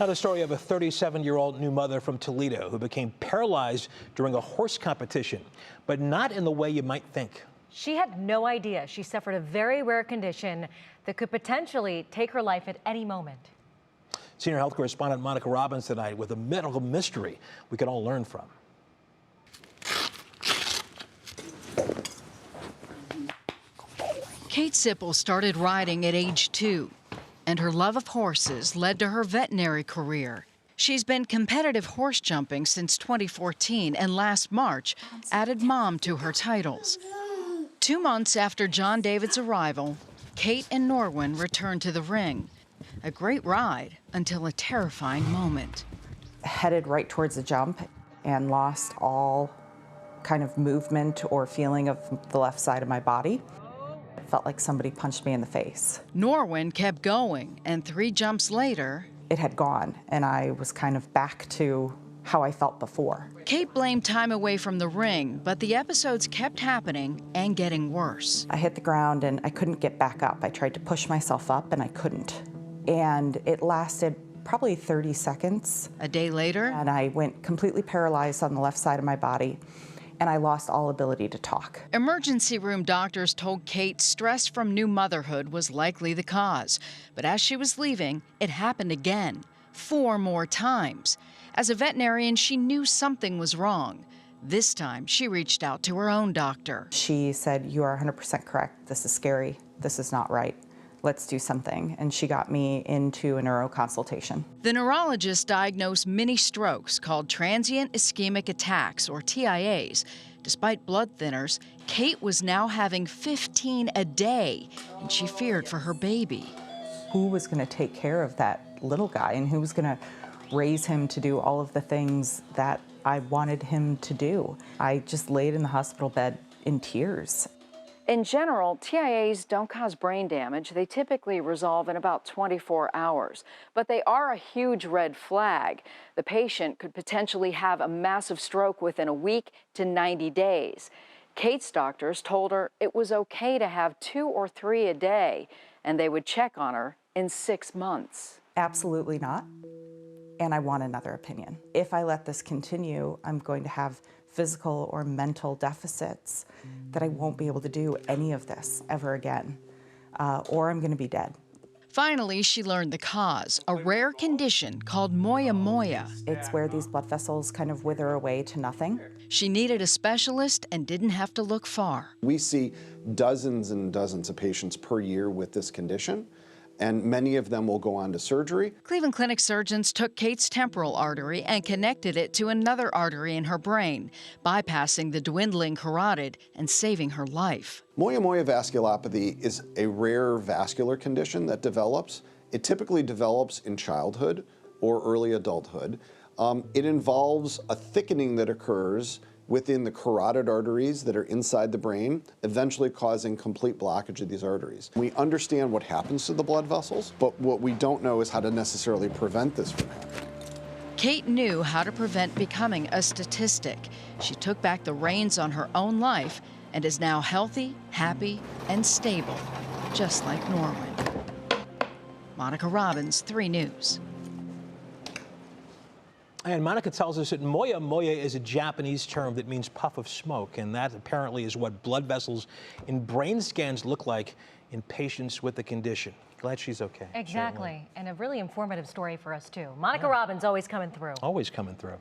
Now the story of a 37-year-old new mother from Toledo who became paralyzed during a horse competition, but not in the way you might think. She had no idea she suffered a very rare condition that could potentially take her life at any moment. Senior health correspondent Monica Robbins tonight with a medical mystery we can all learn from. Kate Sippel started riding at age 2, and her love of horses led to her veterinary career. She's been competitive horse jumping since 2014 and last March added mom to her titles. 2 months after John David's arrival, Kate and Norwin returned to the ring. A great ride until a terrifying moment. Headed right towards the jump and lost all kind of movement or feeling of the left side of my body. It felt like somebody punched me in the face. Norwin kept going, and 3 jumps later, it had gone, and I was kind of back to how I felt before. Kate blamed time away from the ring, but the episodes kept happening and getting worse. I hit the ground and I couldn't get back up. I tried to push myself up and I couldn't. And it lasted probably 30 seconds. A day later, and I went completely paralyzed on the left side of my body, and I lost all ability to talk. Emergency room doctors told Kate stress from new motherhood was likely the cause. But as she was leaving, it happened again, 4 more times. As a veterinarian, she knew something was wrong. This time, she reached out to her own doctor. She said, "You are 100% correct. This is scary. This is not right. Let's do something." And she got me into a neuro consultation. The neurologist diagnosed mini strokes called transient ischemic attacks, or TIAs. Despite blood thinners, Kate was now having 15 a day, and she feared for her baby. Who was going to take care of that little guy, and who was going to raise him to do all of the things that I wanted him to do? I just laid in the hospital bed in tears. In general, TIAs don't cause brain damage. They typically resolve in about 24 hours. But they are a huge red flag. The patient could potentially have a massive stroke within a week to 90 days. Kate's doctors told her it was okay to have 2 or 3 a day, and they would check on her in 6 months. Absolutely not. And I want another opinion. If I let this continue, I'm going to have physical or mental deficits that I won't be able to do any of this ever again, or I'm going to be dead. Finally, she learned the cause, a rare condition called moya moya. It's where these blood vessels kind of wither away to nothing. She needed a specialist and didn't have to look far. We see dozens and dozens of patients per year with this condition, and many of them will go on to surgery. Cleveland Clinic surgeons took Kate's temporal artery and connected it to another artery in her brain, bypassing the dwindling carotid and saving her life. Moya moya vasculopathy is a rare vascular condition that develops. It typically develops in childhood or early adulthood. It involves a thickening that occurs within the carotid arteries that are inside the brain, eventually causing complete blockage of these arteries. We understand what happens to the blood vessels, but what we don't know is how to necessarily prevent this from happening. Kate knew how to prevent becoming a statistic. She took back the reins on her own life and is now healthy, happy, and stable, just like Norwin. Monica Robbins, 3 News. And Monica tells us that moya moya is a Japanese term that means puff of smoke, and that apparently is what blood vessels in brain scans look like in patients with the condition. Glad she's okay. Exactly, and a really informative story for us too. Monica Robbins always coming through. Always coming through.